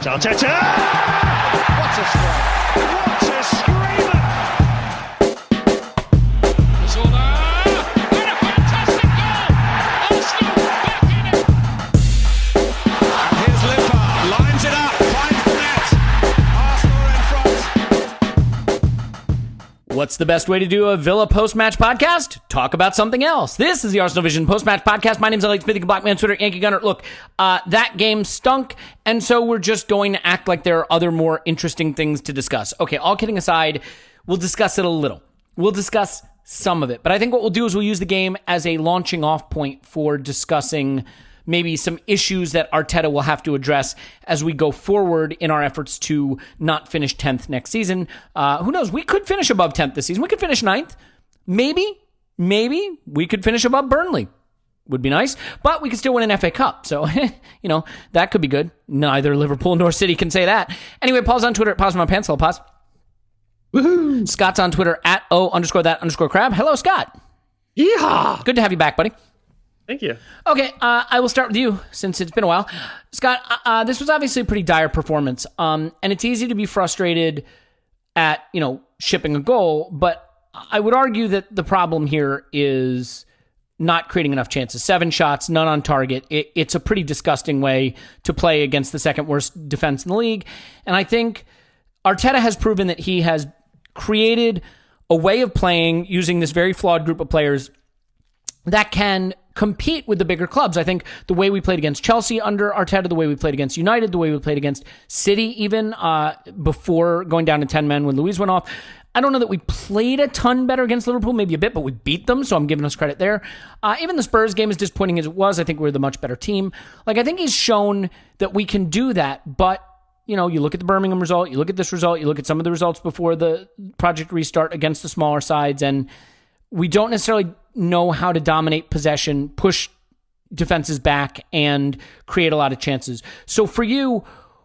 Arteta! What a strike! What a screamer! And a fantastic goal! Arsenal back in it! And here's Limpar, lines it up, finds the net. Arsenal are in front. What's the best way to do a Villa post-match podcast? Talk about something else. This is the Arsenal Vision post-match podcast. My name's Elliot, Mythic Black Man, Twitter, Yankee Gunner. Look, that game stunk, and so we're just going to act like there are other more interesting things to discuss. Okay, all kidding aside, we'll discuss it a little. We'll discuss some of it, but I think what we'll do is we'll use the game as a launching off point for discussing maybe some issues that Arteta will have to address as we go forward in our efforts to not finish 10th next season. Who knows? We could finish above 10th this season. We could finish 9th. Maybe we could finish above Burnley. Would be nice. But we could still win an FA Cup. So, that could be good. Neither Liverpool nor City can say that. Anyway, Paul's on Twitter at Pause My Pants. Hello, Pause. Woohoo! Scott's on Twitter at O_that_crab. Hello, Scott. Yeehaw! Good to have you back, buddy. Thank you. Okay, I will start with you since it's been a while. Scott, this was obviously a pretty dire performance, and it's easy to be frustrated at, shipping a goal, but I would argue that the problem here is not creating enough chances. 7 shots, none on target. It's a pretty disgusting way to play against the second worst defense in the league, and I think Arteta has proven that he has created a way of playing using this very flawed group of players that can compete with the bigger clubs. I think the way we played against Chelsea under Arteta, the way we played against United, the way we played against City even before going down to 10 men when Luis went off. I don't know that we played a ton better against Liverpool, maybe a bit, but we beat them, so I'm giving us credit there. Even the Spurs game, as disappointing as it was, I think we're the much better team. I think he's shown that we can do that, but you look at the Birmingham result, you look at this result, you look at some of the results before the Project Restart against the smaller sides, and we don't necessarily know how to dominate possession, push defenses back, and create a lot of chances. So for you,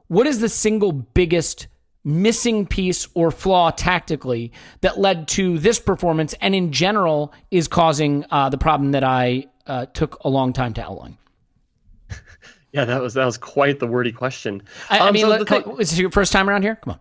what is the single biggest missing piece or flaw tactically that led to this performance and in general is causing the problem that I took a long time to outline? Yeah, that was quite the wordy question. Is this your first time around here? Come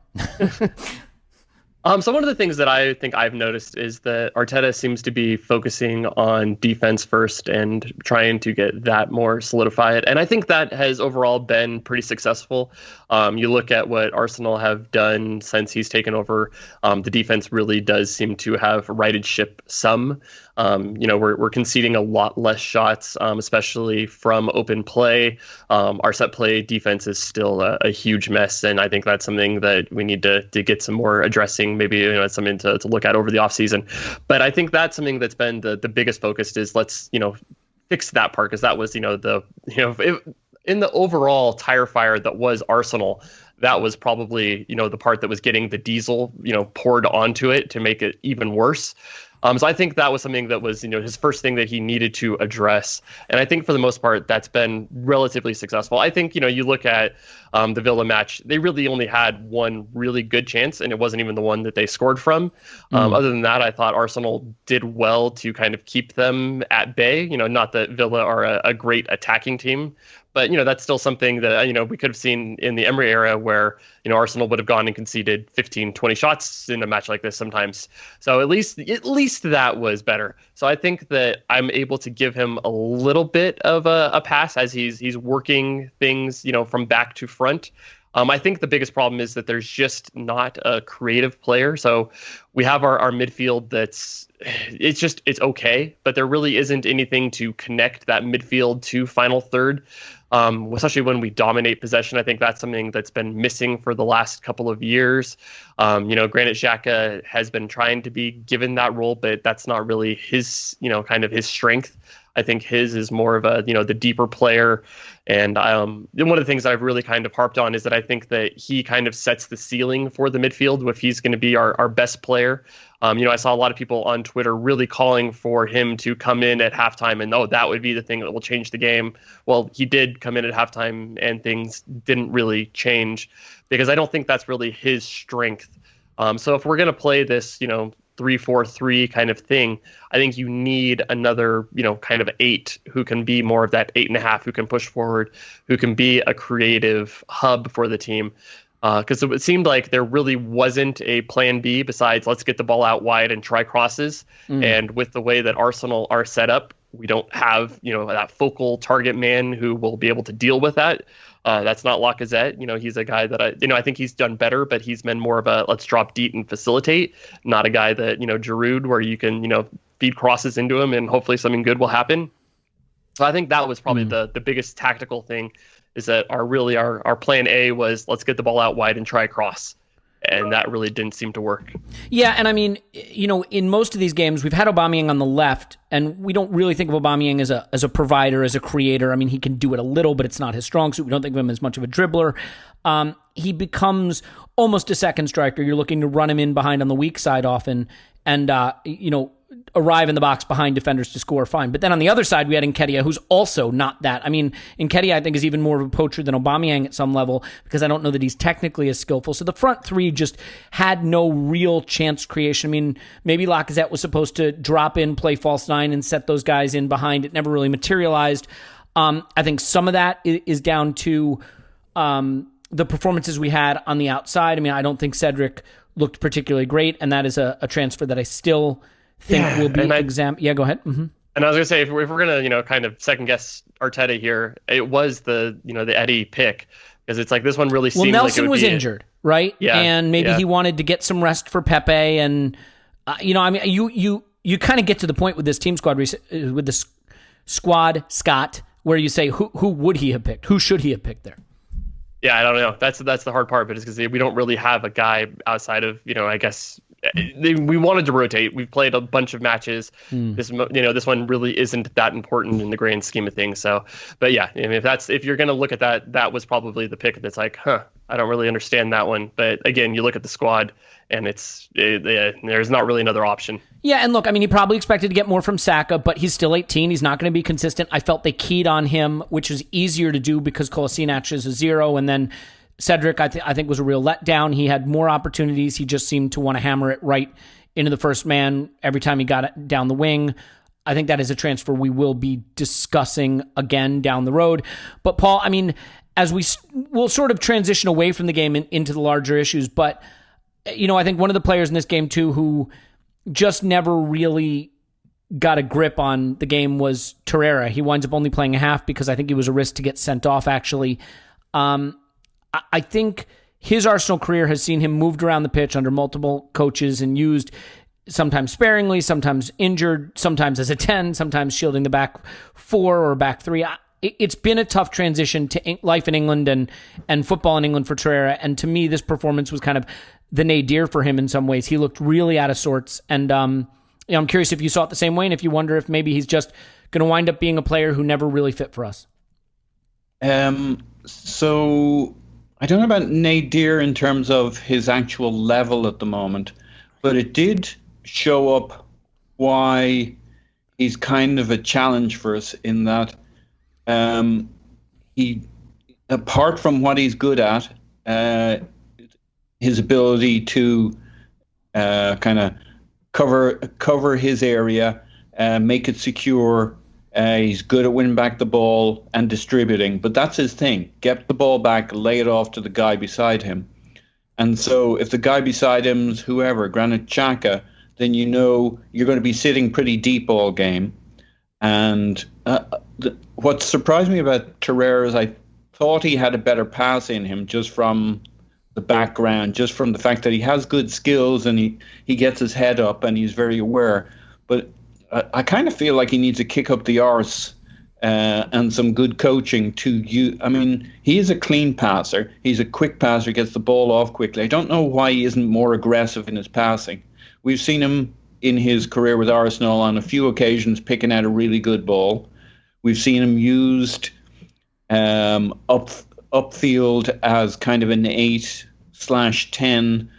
on. So one of the things that I think I've noticed is that Arteta seems to be focusing on defense first and trying to get that more solidified. And I think that has overall been pretty successful. You look at what Arsenal have done since he's taken over. The defense really does seem to have righted ship some. We're conceding a lot less shots, especially from open play. Our set play defense is still a huge mess, and I think that's something that we need to get some more addressing. Maybe it's something to look at over the offseason. But I think that's something that's been the biggest focus is let's fix that part, because that was in the overall tire fire that was Arsenal. That was probably the part that was getting the diesel poured onto it to make it even worse. So I think that was something that was, his first thing that he needed to address. And I think for the most part, that's been relatively successful. I think, you look at the Villa match, they really only had one really good chance, and it wasn't even the one that they scored from. Other than that, I thought Arsenal did well to kind of keep them at bay. Not that Villa are a great attacking team, but, that's still something that, we could have seen in the Emery era where, Arsenal would have gone and conceded 15, 20 shots in a match like this sometimes. So at least that was better. So I think that I'm able to give him a little bit of a pass as he's working things, from back to front. I think the biggest problem is that there's just not a creative player. So we have our midfield it's okay, but there really isn't anything to connect that midfield to final third. Especially when we dominate possession. I think that's something that's been missing for the last couple of years. Granit Xhaka has been trying to be given that role, but that's not really his, kind of his strength. I think his is more of a, the deeper player. And one of the things that I've really kind of harped on is that I think that he kind of sets the ceiling for the midfield if he's going to be our best player. I saw a lot of people on Twitter really calling for him to come in at halftime and, that would be the thing that will change the game. Well, he did come in at halftime and things didn't really change because I don't think that's really his strength. So if we're going to play this, 3-4-3 kind of thing. I think you need another, kind of 8 who can be more of that 8.5, who can push forward, who can be a creative hub for the team. Because it seemed like there really wasn't a plan B besides let's get the ball out wide and try crosses. And with the way that Arsenal are set up, we don't have, that focal target man who will be able to deal with that. That's not Lacazette. He's a guy that I think he's done better, but he's been more of a let's drop deep and facilitate, not a guy that, Giroud, where you can, feed crosses into him and hopefully something good will happen. So I think that was probably the biggest tactical thing, is that our plan A was let's get the ball out wide and try cross. And that really didn't seem to work. Yeah, and I mean, in most of these games, we've had Aubameyang on the left, and we don't really think of Aubameyang as a provider, as a creator. I mean, he can do it a little, but it's not his strong suit. We don't think of him as much of a dribbler. He becomes almost a second striker. You're looking to run him in behind on the weak side often, and arrive in the box behind defenders to score, fine. But then on the other side, we had Nketiah, who's also not that. I mean, Nketiah, I think, is even more of a poacher than Aubameyang at some level, because I don't know that he's technically as skillful. So the front three just had no real chance creation. I mean, maybe Lacazette was supposed to drop in, play false nine, and set those guys in behind. It never really materialized. I think some of that is down to the performances we had on the outside. I mean, I don't think Cedric looked particularly great, and that is a transfer that I still think will be Yeah, go ahead. Mm-hmm. And I was gonna say, if we're gonna kind of second guess Arteta here, it was the Eddie pick, because it's like this one really seemed Nelson like it would was be injured, right? Yeah, and maybe he wanted to get some rest for Pepe, and I mean, you kind of get to the point with this team squad with this squad, Scott, where you say who would he have picked? Who should he have picked there? Yeah, I don't know. That's the hard part, but it's because we don't really have a guy outside of, I guess we wanted to rotate. We've played a bunch of matches. This one really isn't that important in the grand scheme of things. So, but yeah, I mean, if you're going to look at that was probably the pick that's like, I don't really understand that one. But again, you look at the squad and there's not really another option. Yeah, and look, I mean, he probably expected to get more from Saka, but he's still 18. He's not going to be consistent. I felt they keyed on him, which is easier to do because Kolasinac is a 0, and then Cedric, I think, was a real letdown. He had more opportunities. He just seemed to want to hammer it right into the first man every time he got it down the wing. I think that is a transfer we will be discussing again down the road. But Paul, I mean, as we'll sort of transition away from the game and into the larger issues, but I think one of the players in this game too who just never really got a grip on the game was Torreira. He winds up only playing a half because I think he was a risk to get sent off, actually. I think his Arsenal career has seen him moved around the pitch under multiple coaches and used sometimes sparingly, sometimes injured, sometimes as a 10, sometimes shielding the back 4 or back 3. It's been a tough transition to life in England and football in England for Torreira. And to me, this performance was kind of the nadir for him in some ways. He looked really out of sorts. And I'm curious if you saw it the same way, and if you wonder if maybe he's just going to wind up being a player who never really fit for us. So I don't know about nadir in terms of his actual level at the moment, but it did show up why he's kind of a challenge for us in that he, apart from what he's good at, his ability to kind of cover his area, make it secure. He's good at winning back the ball and distributing, but that's his thing. Get the ball back, lay it off to the guy beside him. And so if the guy beside him is whoever, Granit Xhaka, then you're going to be sitting pretty deep all game. And what surprised me about Torreira is I thought he had a better pass in him just from the background, just from the fact that he has good skills and he gets his head up and he's very aware. But I kind of feel like he needs to kick up the arse and some good coaching I mean, he is a clean passer. He's a quick passer, gets the ball off quickly. I don't know why he isn't more aggressive in his passing. We've seen him in his career with Arsenal on a few occasions picking out a really good ball. We've seen him used upfield as kind of an 8/10,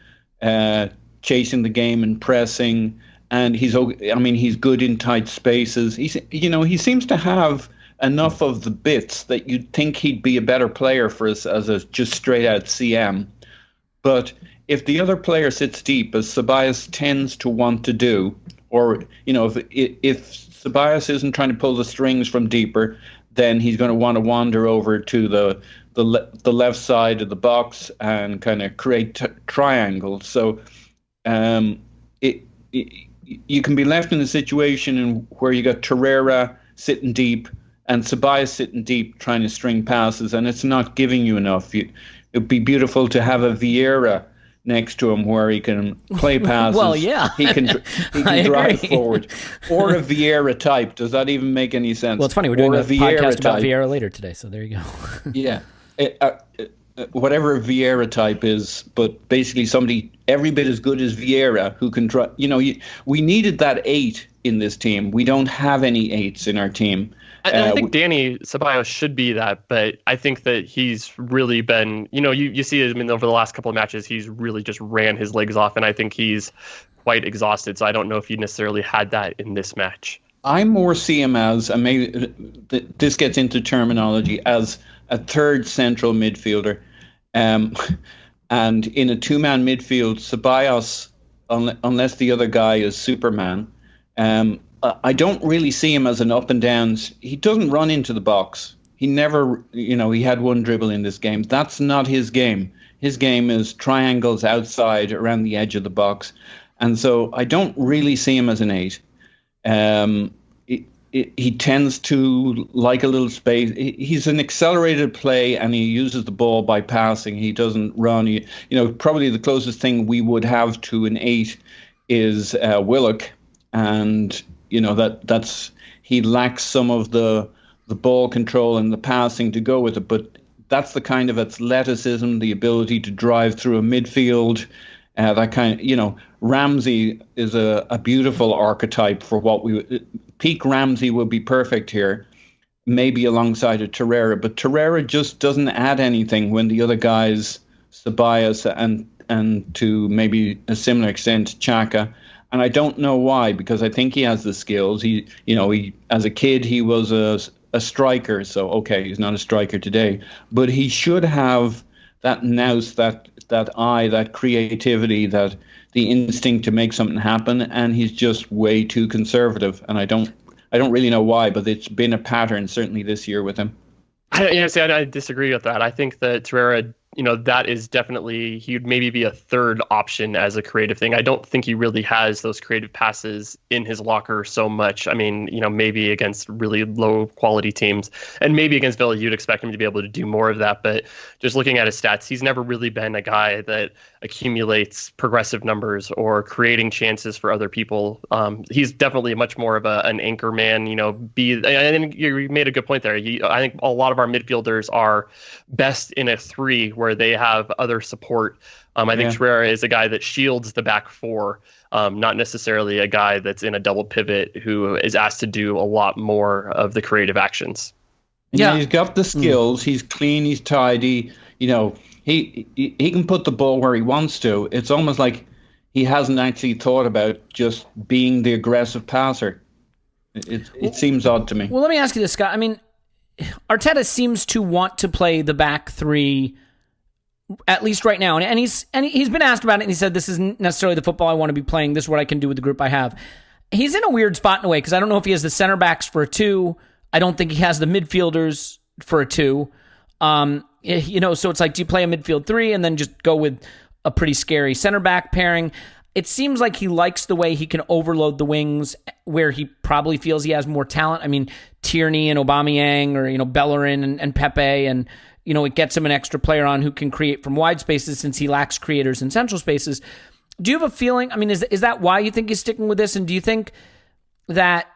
chasing the game and pressing. And he's good in tight spaces. He seems to have enough of the bits that you'd think he'd be a better player for us as a just straight out CM. But if the other player sits deep, as Ceballos tends to want to do, or if Ceballos isn't trying to pull the strings from deeper, then he's going to want to wander over to the left side of the box and kind of create triangles. So you can be left in a situation where you got Torreira sitting deep and Ceballos sitting deep trying to string passes, and it's not giving you enough. It'd be beautiful to have a Vieira next to him where he can play passes. Well, yeah. He can drive forward. Or a Vieira type. Does that even make any sense? Well, it's funny. We're doing a podcast about Vieira later today, so there you go. Yeah. Whatever a Vieira type is, but basically somebody every bit as good as Vieira who can try. We needed that 8 in this team. We don't have any 8s in our team. I think Danny Ceballos should be that, but I think that he's really been, you see him over the last couple of matches, he's really just ran his legs off, and I think he's quite exhausted, so I don't know if you necessarily had that in this match. I more see him as, and maybe this gets into terminology, as a third central midfielder. And in a two-man midfield, Ceballos, unless the other guy is Superman, I don't really see him as an up and downs. He doesn't run into the box. He never, he had one dribble in this game. That's not his game. His game is triangles outside around the edge of the box. And so I don't really see him as an 8. He tends to like a little space. He's an accelerated play, and he uses the ball by passing. He doesn't run. Probably the closest thing we would have to an 8 is Willock, and that's he lacks some of the ball control and the passing to go with it. But that's the kind of athleticism, the ability to drive through a midfield. That kind of, Ramsey is a beautiful archetype for what peak Ramsey would be perfect here, maybe alongside a Torreira. But Torreira just doesn't add anything when the other guys, Ceballos and to maybe a similar extent, Xhaka. And I don't know why, because I think he has the skills. He as a kid, he was a striker. So, okay, he's not a striker today. But he should have that nous, that eye, that creativity, that the instinct to make something happen, and he's just way too conservative. And I don't really know why, but it's been a pattern certainly this year with him. I disagree with that. I think that Torreira, that is definitely, he would maybe be a third option as a creative thing. I don't think he really has those creative passes in his locker so much. I mean, maybe against really low quality teams, and maybe against Villa, you'd expect him to be able to do more of that. But just looking at his stats, he's never really been a guy that accumulates progressive numbers or creating chances for other people. He's definitely much more of an anchor man, I think you made a good point there. I think a lot of our midfielders are best in a 3 where they have other support. I think Torreira is a guy that shields the back 4, not necessarily a guy that's in a double pivot who is asked to do a lot more of the creative actions. Yeah, he's got the skills. He's clean. He's tidy. He can put the ball where he wants to. It's almost like he hasn't actually thought about just being the aggressive passer. It seems odd to me. Well, let me ask you this, Scott. I mean, Arteta seems to want to play the back 3, at least right now, and he's been asked about it, and he said, "This isn't necessarily the football I want to be playing. This is what I can do with the group I have." He's in a weird spot in a way, because I don't know if he has the center backs for a 2. I don't think he has the midfielders for a 2. So it's like, do you play a midfield 3 and then just go with a pretty scary center back pairing? It seems like he likes the way he can overload the wings where he probably feels he has more talent. I mean, Tierney and Aubameyang, or, Bellerin and Pepe, and, it gets him an extra player on who can create from wide spaces since he lacks creators in central spaces. Do you have a feeling, I mean, is that why you think he's sticking with this? And do you think that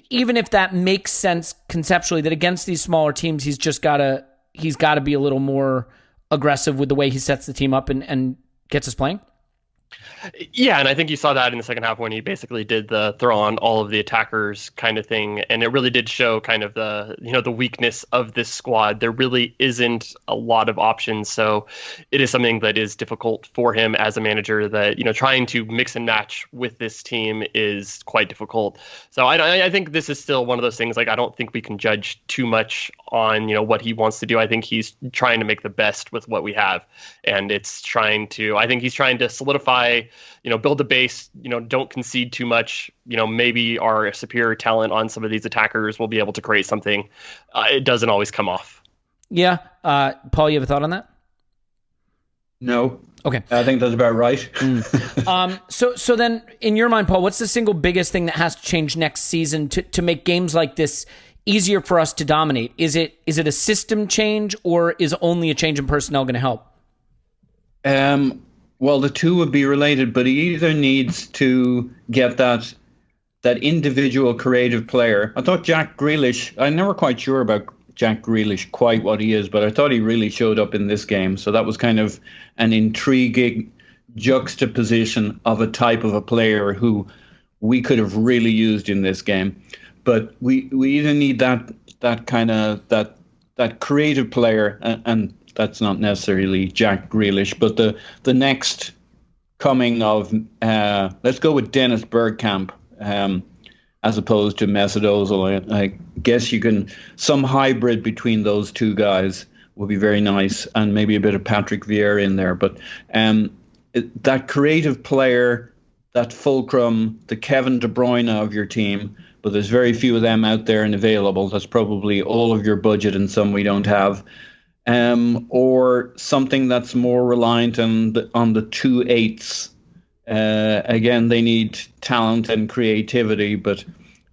even if that makes sense conceptually, that against these smaller teams, he's got to be a little more aggressive with the way he sets the team up and gets us playing? Yeah, and I think you saw that in the second half when he basically did the throw on all of the attackers kind of thing, and it really did show kind of the weakness of this squad. There really isn't a lot of options, so it is something that is difficult for him as a manager. That trying to mix and match with this team is quite difficult. So I think this is still one of those things. Like, I don't think we can judge too much on what he wants to do. I think he's trying to make the best with what we have, and I think he's trying to solidify. Build a base, don't concede too much. Maybe our superior talent on some of these attackers will be able to create something. It doesn't always come off. Yeah. Paul, you have a thought on that? No. Okay. I think that's about right. So then, in your mind, Paul, what's the single biggest thing that has to change next season to make games like this easier for us to dominate? Is it a system change, or is only a change in personnel going to help? Well, the two would be related, but he either needs to get that individual creative player. I thought Jack Grealish, I'm never quite sure about Jack Grealish quite what he is, but I thought he really showed up in this game. So that was kind of an intriguing juxtaposition of a type of a player who we could have really used in this game. But we either need that kind of that creative player, and that's not necessarily Jack Grealish, but the next coming of, let's go with Dennis Bergkamp, as opposed to Mesut Ozil. I guess some hybrid between those two guys would be very nice, and maybe a bit of Patrick Vieira in there. But that creative player, that fulcrum, the Kevin De Bruyne of your team, but there's very few of them out there and available. That's probably all of your budget and some we don't have. Or something that's more reliant on the 2/8. Again, they need talent and creativity, but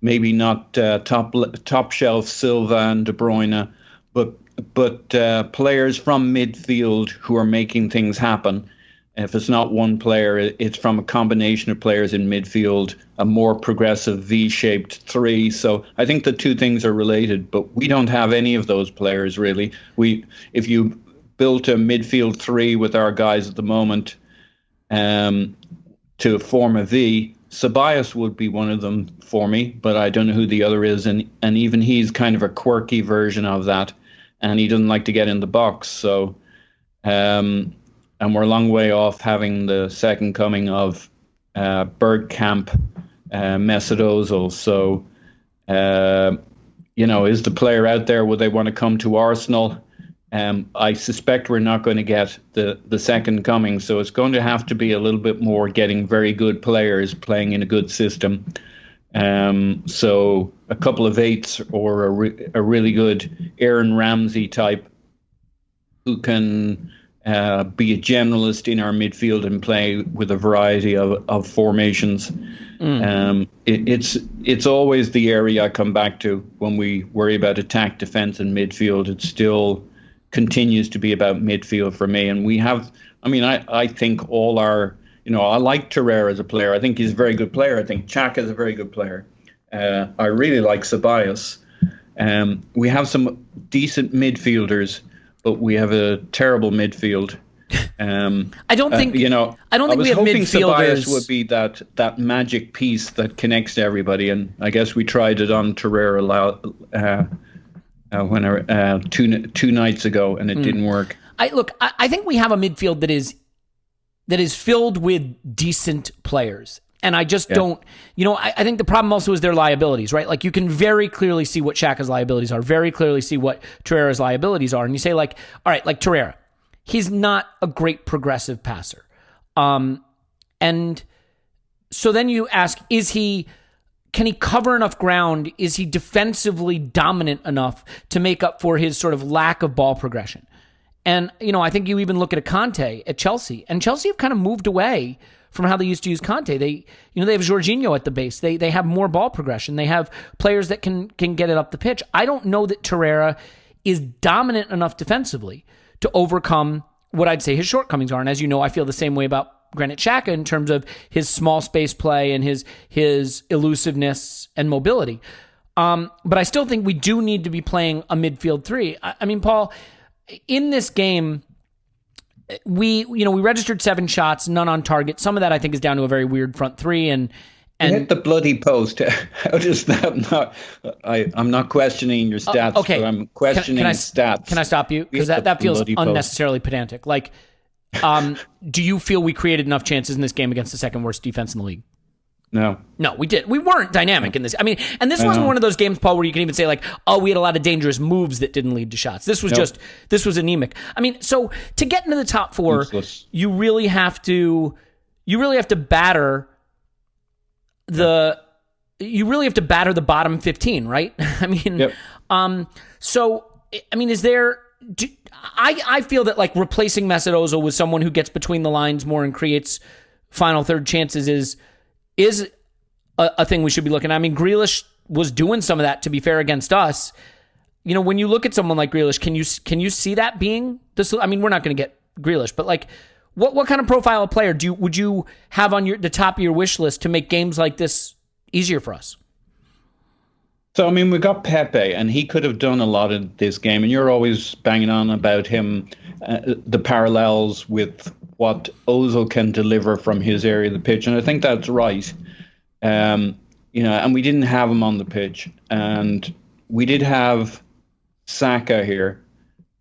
maybe not top shelf Silva and De Bruyne, but players from midfield who are making things happen. If it's not one player, it's from a combination of players in midfield, a more progressive V-shaped three. So I think the two things are related, but we don't have any of those players really. If you built a midfield three with our guys at the moment to form a V, Ceballos would be one of them for me, but I don't know who the other is, and even he's kind of a quirky version of that, and he doesn't like to get in the box. So. And we're a long way off having the second coming of Bergkamp, Mesut Ozil. So, is the player out there? Would they want to come to Arsenal? I suspect we're not going to get the second coming. So it's going to have to be a little bit more getting very good players playing in a good system. So a couple of eights or a really good Aaron Ramsey type who can... be a generalist in our midfield and play with a variety of formations. It's always the area I come back to when we worry about attack, defense, and midfield. It still continues to be about midfield for me. And we have, I think all our, I like Torreira as a player. I think he's a very good player. I think Xhaka is a very good player. I really like Ceballos. We have some decent midfielders, but we have a terrible midfield. I don't think we have midfielders. Ceballos would be that magic piece that connects to everybody, and I guess we tried it on Torreira two nights ago, and it didn't work. I think we have a midfield that is filled with decent players. And I just don't, I think the problem also is their liabilities, right? Like, you can very clearly see what Xhaka's liabilities are, very clearly see what Torreira's liabilities are. And you say, like, all right, like Torreira, he's not a great progressive passer. And so then you ask, can he cover enough ground? Is he defensively dominant enough to make up for his sort of lack of ball progression? And, I think you even look at a Conte at Chelsea, and Chelsea have kind of moved away from how they used to use Conte. They have Jorginho at the base. They have more ball progression. They have players that can get it up the pitch. I don't know that Torreira is dominant enough defensively to overcome what I'd say his shortcomings are. And as you know, I feel the same way about Granit Xhaka in terms of his small space play and his elusiveness and mobility. But I still think we do need to be playing a midfield three. I mean, Paul, in this game, we registered 7 shots, none on target. Some of that I think is down to a very weird front three, and hit the bloody post. How does that not? I'm not questioning your stats. Okay, but I'm questioning stats. Can I stop you? Because that feels unnecessarily pedantic. Like, do you feel we created enough chances in this game against the second worst defense in the league? No, we did. We weren't dynamic in this. I mean, and this wasn't one of those games, Paul, where you can even say like, oh, we had a lot of dangerous moves that didn't lead to shots. This was this was anemic. I mean, so to get into the top 4, you really have to batter the bottom 15, right? I mean, so I mean, is there? I feel that like replacing Mesut Ozil with someone who gets between the lines more and creates final third chances is a thing we should be looking at. I mean, Grealish was doing some of that, to be fair, against us. You know, when you look at someone like Grealish, can you see that being this? I mean, we're not going to get Grealish, but like, what kind of profile of player would you have on the top of your wish list to make games like this easier for us? So, I mean, we got Pepe, and he could have done a lot in this game, and you're always banging on about him, the parallels with what Ozil can deliver from his area of the pitch, and I think that's right. And we didn't have him on the pitch, and we did have Saka here,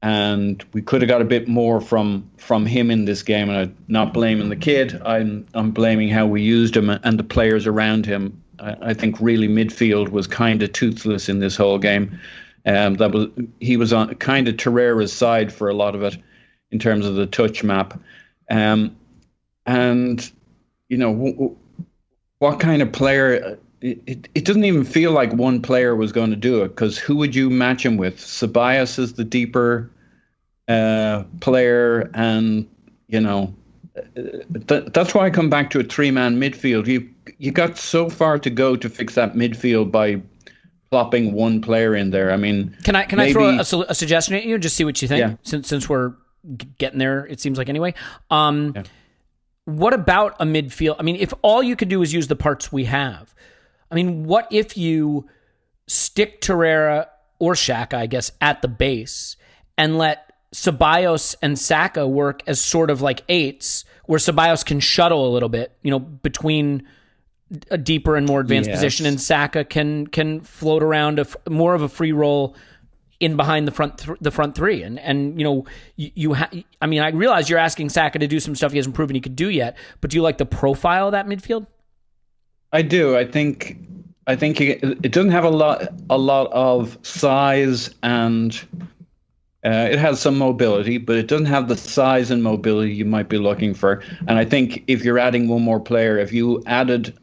and we could have got a bit more from him in this game. And I'm not blaming the kid. I'm blaming how we used him and the players around him. I think really midfield was kind of toothless in this whole game. He was on kind of Torreira's side for a lot of it in terms of the touch map. And what kind of player? It doesn't even feel like one player was going to do it, because who would you match him with? Ceballos is the deeper player, and that's why I come back to a 3-man midfield. You got so far to go to fix that midfield by plopping one player in there. I mean, can I throw a suggestion at you and just see what you think? Yeah. Since we're getting there, it seems like anyway. What about a midfield? I mean, if all you could do is use the parts we have, I mean, what if you stick Torreira or Xhaka, I guess, at the base and let Ceballos and Saka work as sort of like 8s, where Ceballos can shuttle a little bit, between a deeper and more advanced position, and Saka can float around more of a free role in behind the front three, and I mean, I realize you're asking Saka to do some stuff he hasn't proven he could do yet, but do you like the profile of that midfield? I do. I think it doesn't have a lot of size, and it has some mobility, but it doesn't have the size and mobility you might be looking for. And I think if you're adding one more player, if you added,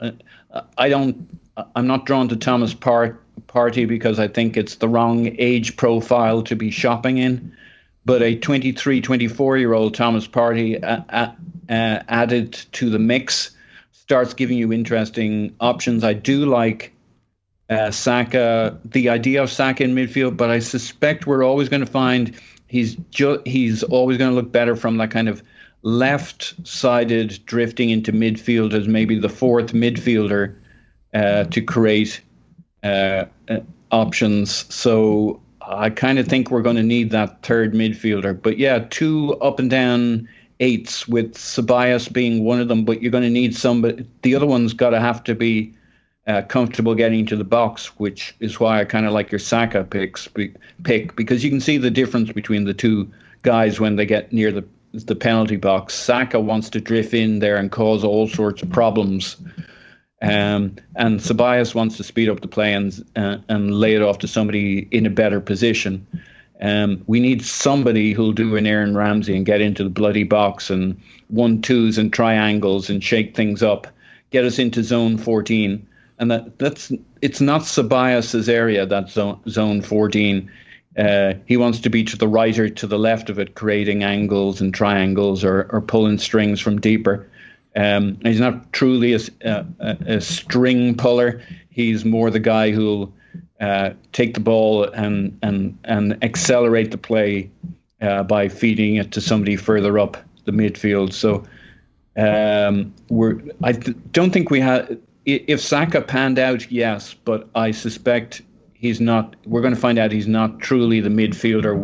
I'm not drawn to Thomas Partey because I think it's the wrong age profile to be shopping in. But a 23, 24-year-old Thomas Partey added to the mix starts giving you interesting options. I do like Saka, the idea of Saka in midfield, but I suspect we're always going to find he's always going to look better from that kind of left-sided drifting into midfield as maybe the fourth midfielder to create options. So I kind of think we're going to need that third midfielder. But yeah, 2 up and down 8s with Ceballos being one of them, but you're going to need somebody. The other one's got to have to be comfortable getting to the box, which is why I kind of like your Saka pick, because you can see the difference between the two guys when they get near the penalty box. Saka wants to drift in there and cause all sorts of problems, and Ceballos wants to speed up the play and lay it off to somebody in a better position. We need somebody who'll do an Aaron Ramsey and get into the bloody box and 1-2s and triangles and shake things up, get us into zone 14. And it's not Ceballos' area, that zone 14. He wants to be to the right or to the left of it, creating angles and triangles or pulling strings from deeper. He's not truly a string puller. He's more the guy who'll take the ball and accelerate the play by feeding it to somebody further up the midfield. So don't think we had. If Saka panned out, yes, but I suspect he's not. We're going to find out he's not truly the midfielder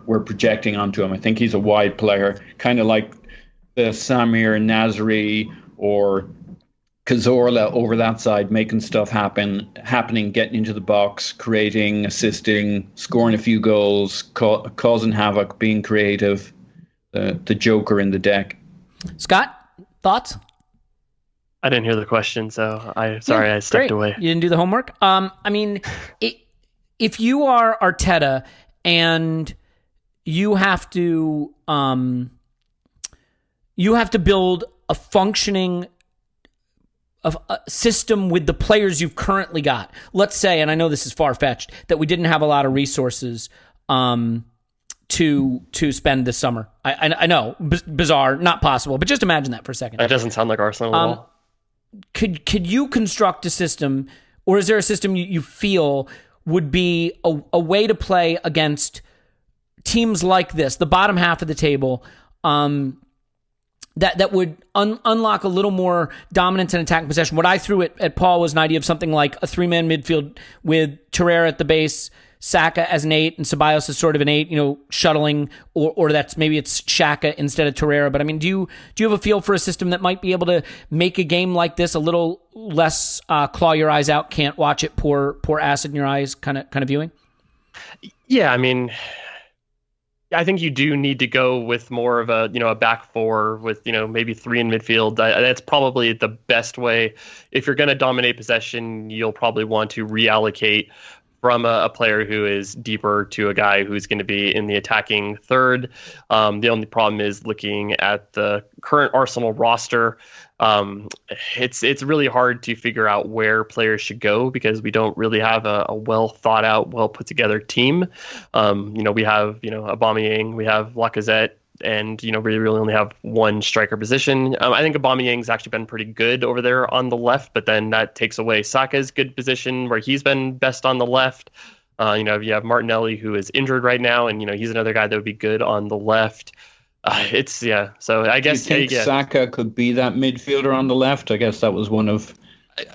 we're projecting onto him. I think he's a wide player, kind of like the Samir Nasri or Cazorla over that side, making stuff happening, getting into the box, creating, assisting, scoring a few goals, causing havoc, being creative, the joker in the deck. Scott, thoughts? I didn't hear the question, so I stepped great. away. You didn't do the homework? If you are Arteta and you have to build a functioning a system with the players you've currently got. Let's say, and I know this is far-fetched, that we didn't have a lot of resources to spend this summer. I know, bizarre, not possible, but just imagine that for a second. That doesn't sound like Arsenal at all. Could you construct a system, or is there a system you feel would be a way to play against teams like this, the bottom half of the table, that would unlock a little more dominance and attacking possession? What I threw at Paul was an idea of something like a 3-man midfield with Torreira at the base, Saka as an 8, and Ceballos as sort of an 8, shuttling, or that's maybe it's Xhaka instead of Torreira. But I mean, do you have a feel for a system that might be able to make a game like this a little less claw your eyes out, can't watch it, pour acid in your eyes kind of viewing? Yeah, I mean, I think you do need to go with more of a back four with maybe 3 in midfield. That's probably the best way. If you're going to dominate possession, you'll probably want to reallocate from a player who is deeper to a guy who's going to be in the attacking third. The only problem is looking at the current Arsenal roster. It's really hard to figure out where players should go because we don't really have a well thought out, well put together team. We have Aubameyang, we have Lacazette, and we really only have one striker position. I think Aubameyang's actually been pretty good over there on the left, but then that takes away Saka's good position where he's been best on the left. You have Martinelli, who is injured right now, and he's another guy that would be good on the left. So I guess do you think Saka could be that midfielder on the left? I guess that was one of.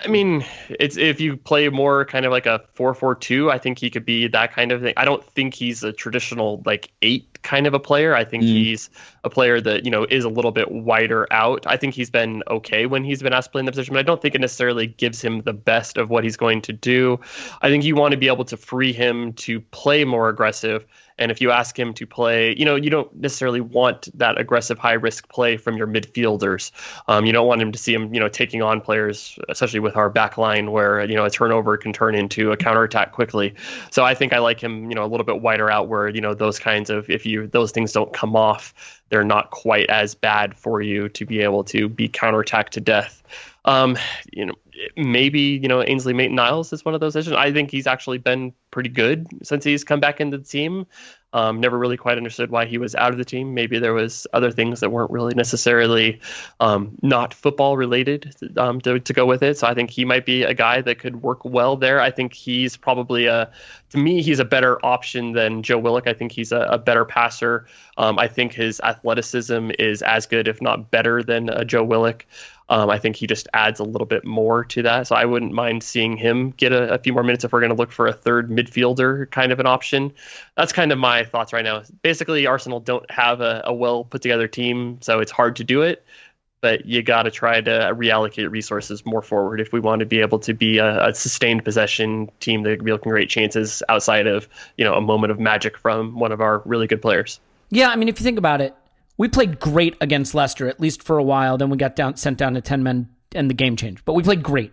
I mean, it's if you play more kind of like a 4-4-2, I think he could be that kind of thing. I don't think he's a traditional 8 kind of a player. I think he's a player that is a little bit wider out. I think he's been okay when he's been asked to play in the position, but I don't think it necessarily gives him the best of what he's going to do. I think you want to be able to free him to play more aggressive. And if you ask him to play, you don't necessarily want that aggressive, high-risk play from your midfielders. You don't want him to see him, taking on players, especially with our back line where, a turnover can turn into a counterattack quickly. So I think I like him, a little bit wider out where, those kinds of, those things don't come off, they're not quite as bad for you to be able to be counterattacked to death. Maybe, Ainsley Maitland-Niles is one of those issues. I think he's actually been pretty good since he's come back into the team. Never really quite understood why he was out of the team. Maybe there was other things that weren't really necessarily not football related to go with it. So I think he might be a guy that could work well there. I think he's probably to me, he's a better option than Joe Willock. I think he's a better passer. I think his athleticism is as good, if not better, than Joe Willock. I think he just adds a little bit more to that. So I wouldn't mind seeing him get a few more minutes if we're going to look for a third midfielder kind of an option. That's kind of my thoughts right now. Basically, Arsenal don't have a well put together team, so it's hard to do it. But you got to try to reallocate resources more forward if we want to be able to be a sustained possession team that can create chances outside of a moment of magic from one of our really good players. Yeah, I mean, if you think about it, we played great against Leicester, at least for a while. Then we got sent down to 10 men and the game changed. But we played great.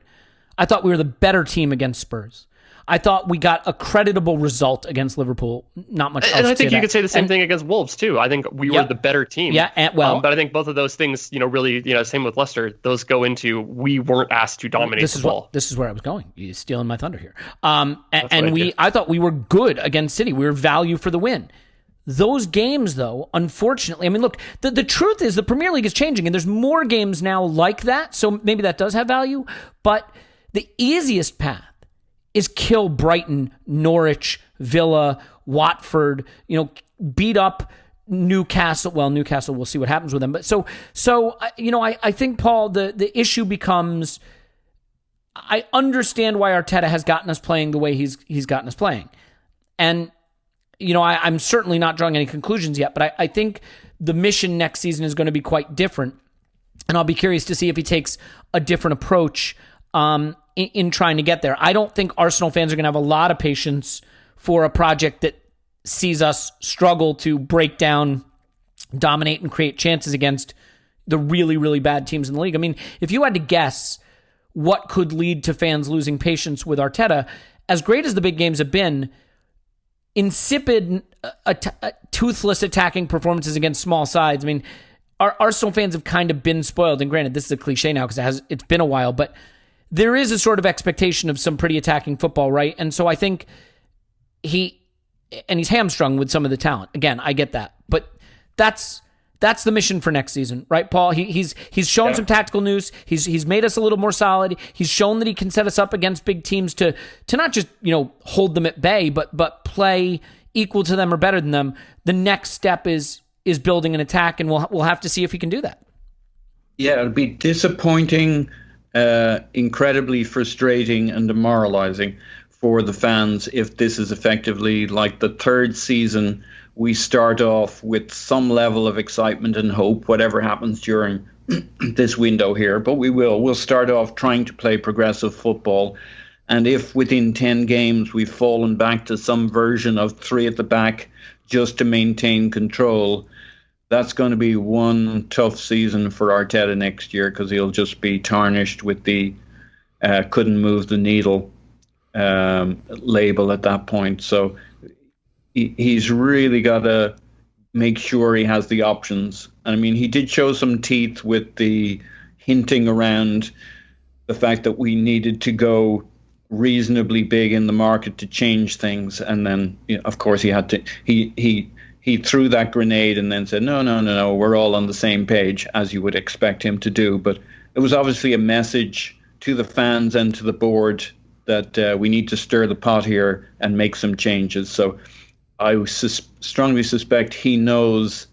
I thought we were the better team against Spurs. I thought we got a creditable result against Liverpool. Not much else and I to think say you could say the same thing against Wolves, too. I think we were the better team. Yeah, but I think both of those things, really, same with Leicester, those go into we weren't asked to dominate the ball. This is where I was going. You're stealing my thunder here. I thought we were good against City. We were value for the win. Those games, though, unfortunately, I mean, look, the truth is the Premier League is changing, and there's more games now like that, so maybe that does have value, but the easiest path is kill Brighton, Norwich, Villa, Watford, beat up Newcastle. Well, Newcastle, we'll see what happens with them. But so I think, Paul, the issue becomes I understand why Arteta has gotten us playing the way he's gotten us playing. And, I'm certainly not drawing any conclusions yet, but I think the mission next season is going to be quite different. And I'll be curious to see if he takes a different approach in trying to get there. I don't think Arsenal fans are going to have a lot of patience for a project that sees us struggle to break down, dominate, and create chances against the really, really bad teams in the league. I mean, if you had to guess what could lead to fans losing patience with Arteta, as great as the big games have been, insipid, toothless attacking performances against small sides. I mean, our Arsenal fans have kind of been spoiled. And granted, this is a cliche now because it's been a while, but there is a sort of expectation of some pretty attacking football, right? And so I think he's hamstrung with some of the talent. Again, I get that, but that's the mission for next season, right, Paul? He's shown some tactical news. He's made us a little more solid. He's shown that he can set us up against big teams to not just hold them at bay, but play equal to them or better than them. The next step is building an attack, and we'll have to see if he can do that. Yeah, it'll be disappointing, incredibly frustrating, and demoralizing for the fans if this is effectively like the third season. We start off with some level of excitement and hope, whatever happens during this window here. But we'll start off trying to play progressive football. And if within 10 games we've fallen back to some version of three at the back just to maintain control, that's going to be one tough season for Arteta next year, because he'll just be tarnished with the couldn't move the needle label at that point. So he's really got to make sure he has the options. I mean, he did show some teeth with the hinting around the fact that we needed to go reasonably big in the market to change things. And then, of course, he had to. He threw that grenade and then said, no, we're all on the same page, as you would expect him to do. But it was obviously a message to the fans and to the board that we need to stir the pot here and make some changes. So I strongly suspect he knows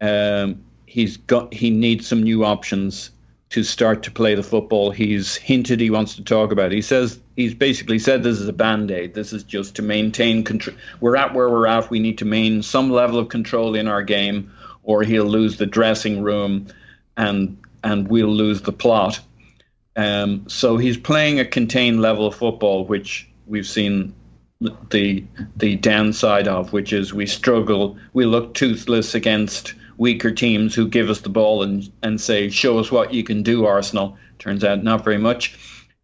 he needs some new options to start to play the football he's hinted he wants to talk about. He's basically said this is a band-aid. This is just to maintain control. We're at where we're at. We need to maintain some level of control in our game, or he'll lose the dressing room and we'll lose the plot. So he's playing a contained level of football, which we've seen the downside of, which is we struggle. We look toothless against weaker teams who give us the ball and say, show us what you can do, Arsenal. Turns out not very much.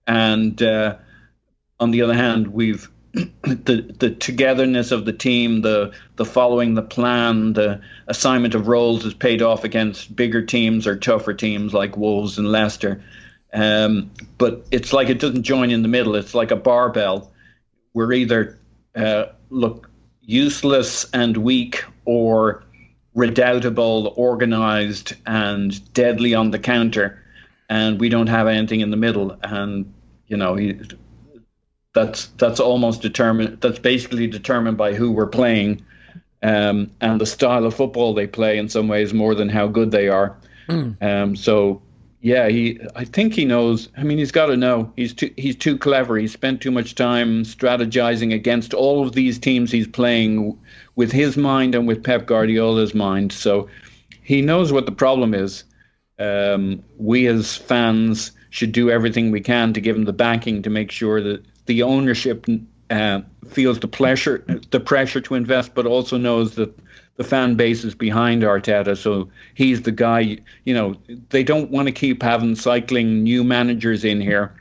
And on the other hand, we've the togetherness of the team, the following the plan, the assignment of roles has paid off against bigger teams or tougher teams like Wolves and Leicester. But it's like it doesn't join in the middle. It's like a barbell. We're either look useless and weak, or redoubtable, organized, and deadly on the counter, and we don't have anything in the middle. And that's almost determined. That's basically determined by who we're playing, and the style of football they play in some ways more than how good they are. So. Yeah, I think he knows. I mean, he's got to know. He's too clever. He spent too much time strategizing against all of these teams he's playing with his mind and with Pep Guardiola's mind. So he knows what the problem is. We as fans should do everything we can to give him the backing to make sure that the ownership feels the pressure to invest, but also knows that the fan base is behind Arteta, so he's the guy. They don't want to keep having cycling new managers in here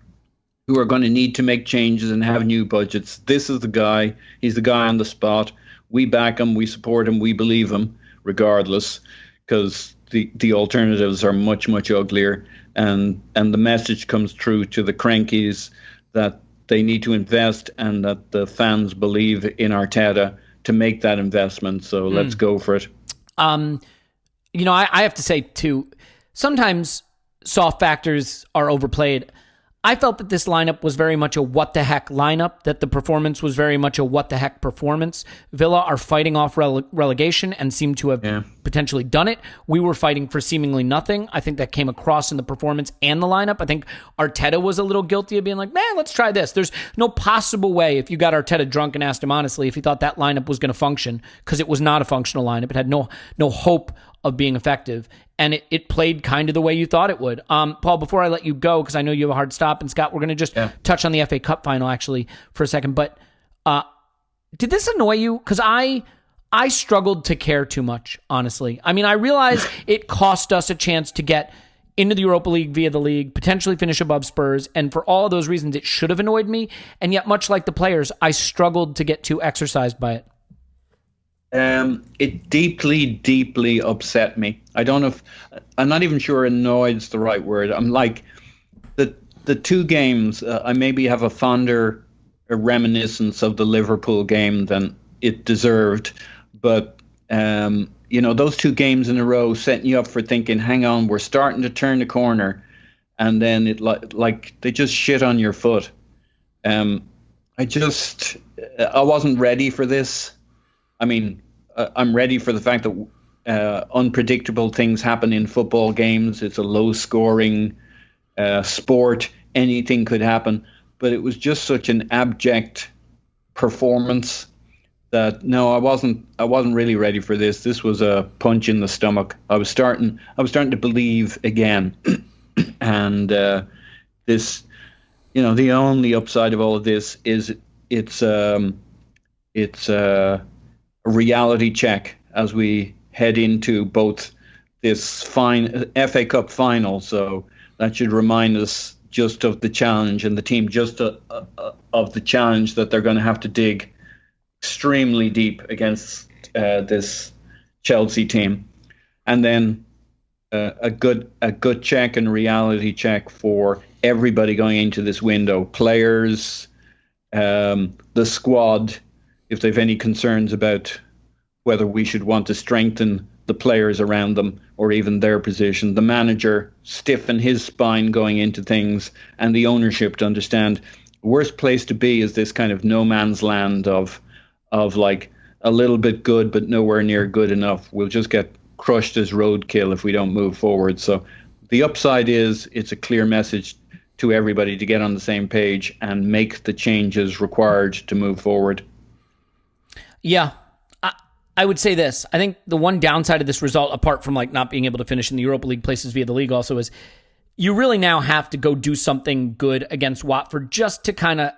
who are going to need to make changes and have new budgets. This is the guy. He's the guy on the spot. We back him, we support him, we believe him, regardless, because the alternatives are much, much uglier. And the message comes through to the crankies that they need to invest and that the fans believe in Arteta to make that investment. So let's go for it. I have to say too, sometimes soft factors are overplayed. I felt that this lineup was very much a what the heck lineup, that the performance was very much a what the heck performance. Villa are fighting off relegation and seem to have potentially done it. We were fighting for seemingly nothing. I think that came across in the performance and the lineup. I think Arteta was a little guilty of being like, man, let's try this. There's no possible way, if you got Arteta drunk and asked him honestly if he thought that lineup was going to function, because it was not a functional lineup. It had no hope of being effective. And it played kind of the way you thought it would. Paul, before I let you go, because I know you have a hard stop, and Scott, we're going to just touch on the FA Cup final actually for a second. But did this annoy you? Because I struggled to care too much, honestly. I mean, I realize it cost us a chance to get into the Europa League via the league, potentially finish above Spurs, and for all of those reasons, it should have annoyed me. And yet, much like the players, I struggled to get too exercised by it. It deeply, deeply upset me. I don't know if I'm not even sure annoyed's the right word. I'm like the two games. I maybe have a fonder reminiscence of the Liverpool game than it deserved, but those two games in a row setting you up for thinking, hang on, we're starting to turn the corner, and then it like they just shit on your foot. I wasn't ready for this. I mean, I'm ready for the fact that unpredictable things happen in football games. It's a low-scoring sport. Anything could happen. But it was just such an abject performance that no, I wasn't really ready for this. This was a punch in the stomach. I was starting to believe again, and this, the only upside of all of this is it's a reality check as we head into both this FA Cup final. So that should remind us just of the challenge, and the team just of the challenge that they're going to have to dig extremely deep against this Chelsea team. And then a good check and reality check for everybody going into this window. Players, the squad, if they've any concerns about whether we should want to strengthen the players around them or even their position, the manager stiffen his spine going into things, and the ownership to understand the worst place to be is this kind of no man's land of like a little bit good but nowhere near good enough. We'll just get crushed as roadkill if we don't move forward. So the upside is it's a clear message to everybody to get on the same page and make the changes required to move forward. Yeah, I would say this. I think the one downside of this result, apart from like not being able to finish in the Europa League places via the league, also is you really now have to go do something good against Watford just to kind of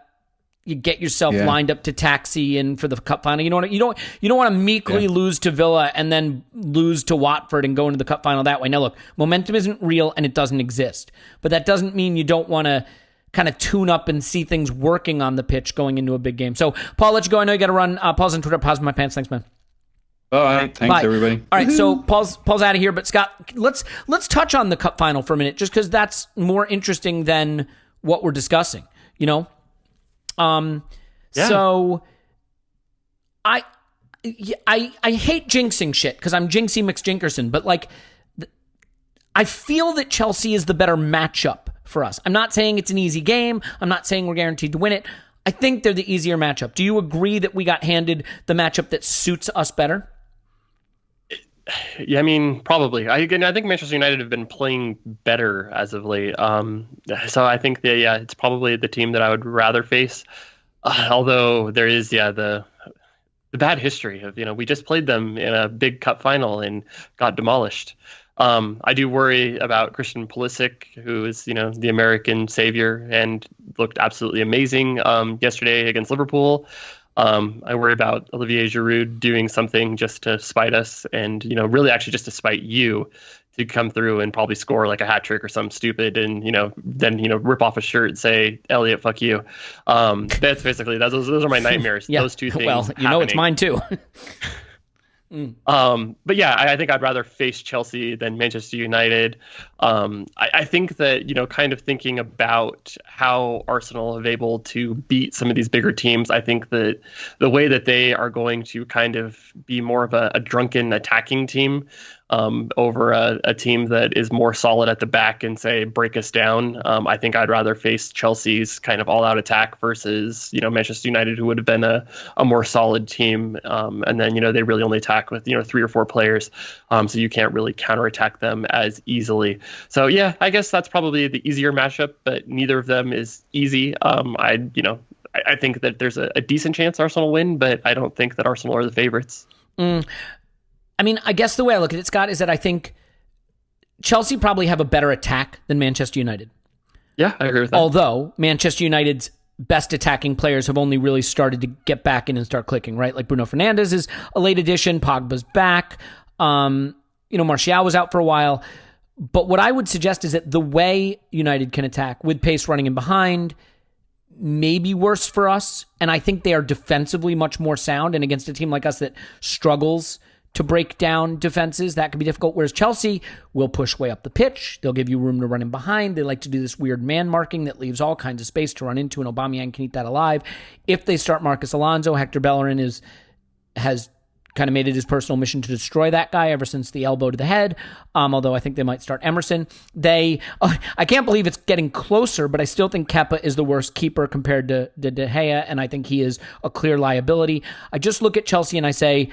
get yourself lined up to taxi in for the cup final. You don't want to meekly lose to Villa and then lose to Watford and go into the cup final that way. Now look, momentum isn't real and it doesn't exist, but that doesn't mean you don't want to kind of tune up and see things working on the pitch going into a big game. So Paul, let you go. I know you got to run. Paul's on Twitter. Pause my pants. Thanks, man. All right. Thanks, everybody. All right, so Paul's out of here, but Scott, let's touch on the cup final for a minute, just because that's more interesting than what we're discussing. So I hate jinxing shit because I'm Jinxie McJinkerson, but like I feel that Chelsea is the better matchup for us. I'm not saying it's an easy game. I'm not saying we're guaranteed to win it. I think they're the easier matchup. Do you agree that we got handed the matchup that suits us better? Yeah, I mean, probably. I think Manchester United have been playing better as of late. So I think that, it's probably the team that I would rather face. Although there is, the bad history of, we just played them in a big cup final and got demolished. I do worry about Christian Pulisic, who is, the American savior and looked absolutely amazing yesterday against Liverpool. I worry about Olivier Giroud doing something just to spite us and, really actually just to spite you to come through and probably score like a hat trick or something stupid and, then, rip off a shirt and say, Elliot, fuck you. That's basically, those are my nightmares. Yeah. Those two things. Well, it's mine too. But yeah, I think I'd rather face Chelsea than Manchester United. I think that, kind of thinking about how Arsenal have able to beat some of these bigger teams, I think that the way that they are going to kind of be more of a drunken attacking team over a team that is more solid at the back and say break us down. I think I'd rather face Chelsea's kind of all-out attack versus Manchester United, who would have been a more solid team. And then they really only attack with 3 or 4 players, so you can't really counterattack them as easily. So yeah, I guess that's probably the easier matchup, but neither of them is easy. I think that there's a decent chance Arsenal win, but I don't think that Arsenal are the favorites. I mean, I guess the way I look at it, Scott, is that I think Chelsea probably have a better attack than Manchester United. Yeah, I agree with that. Although Manchester United's best attacking players have only really started to get back in and start clicking, right? Like Bruno Fernandes is a late addition. Pogba's back. Martial was out for a while. But what I would suggest is that the way United can attack with pace running in behind may be worse for us. And I think they are defensively much more sound. And against a team like us that struggles to break down defenses, that can be difficult. Whereas Chelsea will push way up the pitch. They'll give you room to run in behind. They like to do this weird man marking that leaves all kinds of space to run into, and Aubameyang can eat that alive. If they start Marcus Alonso, Hector Bellerin has kind of made it his personal mission to destroy that guy ever since the elbow to the head. Although I think they might start Emerson. I can't believe it's getting closer, but I still think Kepa is the worst keeper compared to De Gea, and I think he is a clear liability. I just look at Chelsea and I say,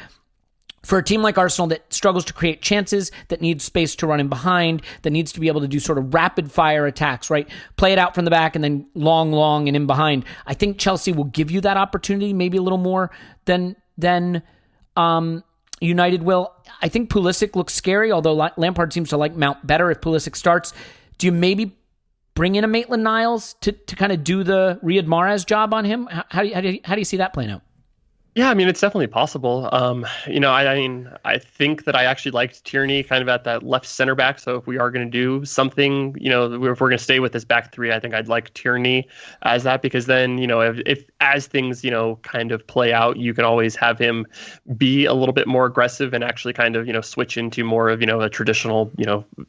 for a team like Arsenal that struggles to create chances, that needs space to run in behind, that needs to be able to do sort of rapid fire attacks, right? Play it out from the back and then long and in behind. I think Chelsea will give you that opportunity, maybe a little more than United will. I think Pulisic looks scary, although Lampard seems to like Mount better if Pulisic starts. Do you maybe bring in a Maitland-Niles to kind of do the Riyad Mahrez job on him? How do you see that playing out? Yeah, I mean, it's definitely possible. I think that I actually liked Tierney kind of at that left center back. So if we are going to do something, if we're going to stay with this back three, I think I'd like Tierney as that, because then, if as things, kind of play out, you can always have him be a little bit more aggressive and actually kind of, switch into more of, a traditional,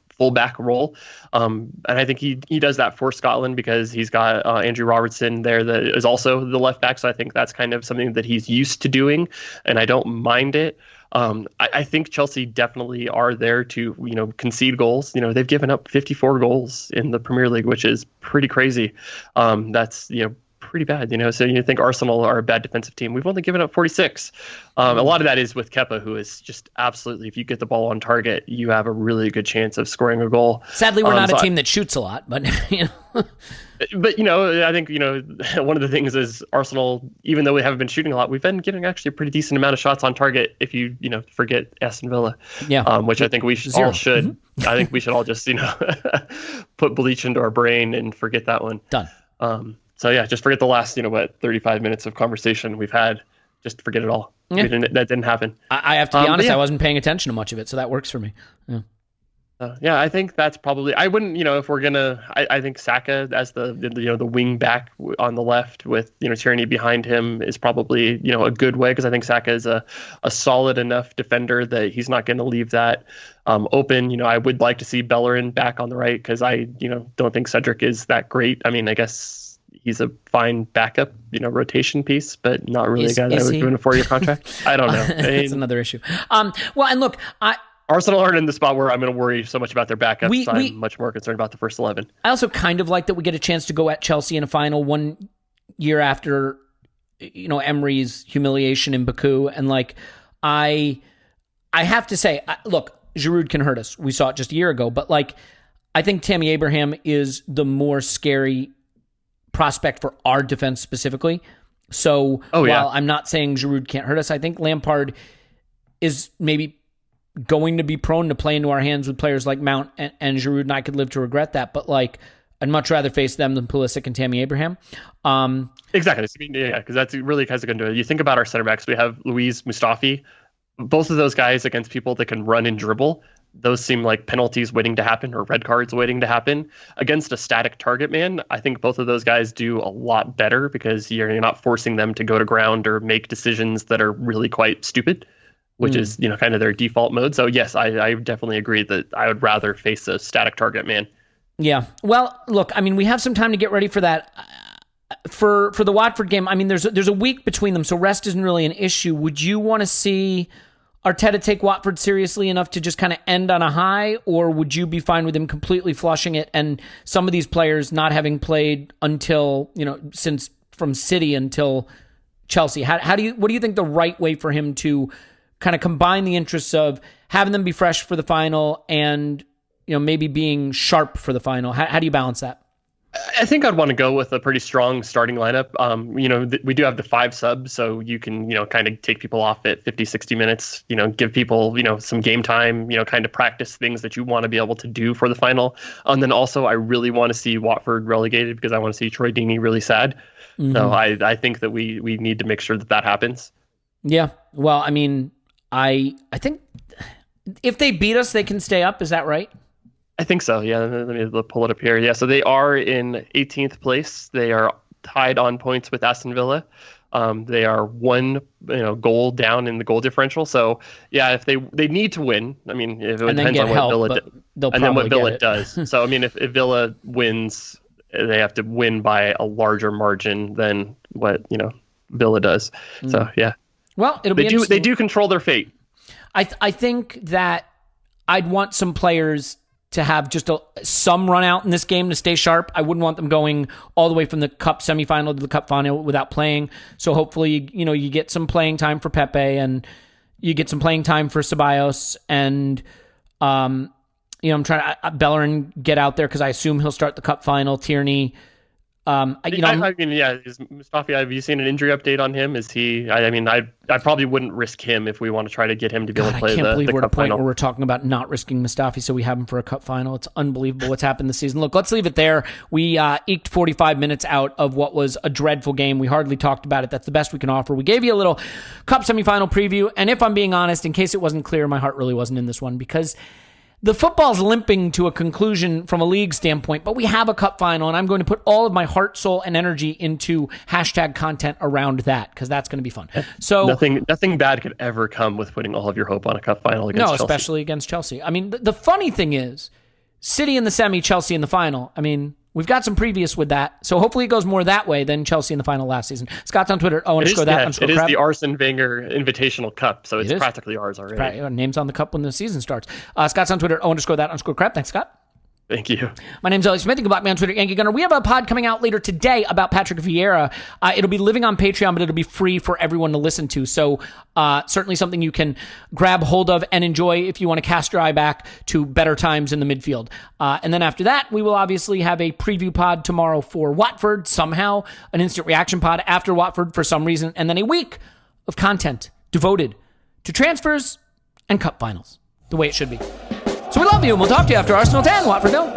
fullback role. And I think he does that for Scotland because he's got Andrew Robertson there that is also the left back. So I think that's kind of something that he's used to doing, and I don't mind it. I think Chelsea definitely are there to, concede goals. They've given up 54 goals in the Premier League, which is pretty crazy. That's, pretty bad, so you think Arsenal are a bad defensive team. We've only given up 46. A lot of that is with Kepa, who is just absolutely, if you get the ball on target, you have a really good chance of scoring a goal. Sadly, we're not a team that shoots a lot, but But I think one of the things is Arsenal, even though we haven't been shooting a lot, we've been getting actually a pretty decent amount of shots on target. If you forget Aston Villa, which I think we all should. Mm-hmm. I think we should all just put bleach into our brain and forget that one. Done. So yeah, just forget the last 35 minutes of conversation we've had. Just forget it all. Yeah. That didn't happen. I have to be honest. I wasn't paying attention to much of it, so that works for me. Yeah. I think that's probably. I wouldn't. If we're gonna. I think Saka as the wing back on the left with Tierney behind him is probably a good way, because I think Saka is a solid enough defender that he's not going to leave that open. I would like to see Bellerin back on the right, because I don't think Cedric is that great. I mean, I guess he's a fine backup, rotation piece, but not really a guy that I would give him a 4-year contract. I don't know. That's another issue. Well, and look, Arsenal aren't in the spot where I'm going to worry so much about their backups. I'm much more concerned about the first 11. I also kind of like that we get a chance to go at Chelsea in a final 1 year after, Emery's humiliation in Baku. And I have to say, look, Giroud can hurt us. We saw it just a year ago, but I think Tammy Abraham is the more scary prospect for our defense specifically. So while I'm not saying Giroud can't hurt us, I think Lampard is maybe going to be prone to play into our hands with players like Mount and Giroud, and I could live to regret that. But I'd much rather face them than Pulisic and Tammy Abraham. Exactly. Because that's really kind of going to do it. You think about our center backs. We have Luis Mustafi. Both of those guys against people that can run and dribble, those seem like penalties waiting to happen or red cards waiting to happen. Against a static target man, I think both of those guys do a lot better, because you're not forcing them to go to ground or make decisions that are really quite stupid, which is, kind of their default mode. So yes, I definitely agree that I would rather face a static target man. Yeah. Well, look, I mean, we have some time to get ready for that. For the Watford game, I mean, there's a week between them, so rest isn't really an issue. Would you want to see Arteta take Watford seriously enough to just kind of end on a high, or would you be fine with him completely flushing it and some of these players not having played until, since from City until Chelsea? What do you think the right way for him to kind of combine the interests of having them be fresh for the final and, maybe being sharp for the final? How do you balance that? I think I'd want to go with a pretty strong starting lineup. We do have the 5 subs, so you can, kind of take people off at 50, 60 minutes, give people, some game time, kind of practice things that you want to be able to do for the final. And then also I really want to see Watford relegated because I want to see Troy Deeney really sad. Mm-hmm. So I think that we need to make sure that happens. Yeah. Well, I mean, I think if they beat us, they can stay up. Is that right? I think so. Yeah, let me pull it up here. Yeah, so they are in 18th place. They are tied on points with Aston Villa. They are 1 goal down in the goal differential. So yeah, if they need to win. I mean, if it depends on what Villa does. So I mean, if Villa wins, they have to win by a larger margin than what Villa does. So yeah. Well, they do control their fate. I think that I'd want some players to have just some run out in this game to stay sharp. I wouldn't want them going all the way from the cup semifinal to the cup final without playing. So hopefully, you get some playing time for Pepe and you get some playing time for Ceballos and, I'm trying to Bellerin get out there because I assume he'll start the cup final. Tierney. Is Mustafi, have you seen an injury update on him? Is he? I probably wouldn't risk him if we want to try to get him to be able to play the cup final. I can't believe we're at a point where we're talking about not risking Mustafi so we have him for a cup final. It's unbelievable what's happened this season. Look, let's leave it there. We eked 45 minutes out of what was a dreadful game. We hardly talked about it. That's the best we can offer. We gave you a little cup semifinal preview, and if I'm being honest, in case it wasn't clear, my heart really wasn't in this one because the football's limping to a conclusion from a league standpoint, but we have a cup final, and I'm going to put all of my heart, soul, and energy into hashtag content around that because that's going to be fun. So nothing bad could ever come with putting all of your hope on a cup final against Chelsea. No, especially against Chelsea. I mean, the funny thing is, City in the semi, Chelsea in the final. I mean, we've got some previous with that, so hopefully it goes more that way than Chelsea in the final last season. Scott's on Twitter. It is the Arsene Wenger Invitational Cup, so it's practically ours already. Name's on the cup when the season starts. Scott's on Twitter. _that_crap. Thanks, Scott. Thank you. My name's Elliot Smith. You can block me on Twitter, Yankee Gunner. We have a pod coming out later today about Patrick Vieira. It'll be living on Patreon, but it'll be free for everyone to listen to. So certainly something you can grab hold of and enjoy if you want to cast your eye back to better times in the midfield. And then after that, we will obviously have a preview pod tomorrow for Watford, somehow, an instant reaction pod after Watford for some reason, and then a week of content devoted to transfers and cup finals, the way it should be. So we love you, and we'll talk to you after Arsenal 10, Watford 0.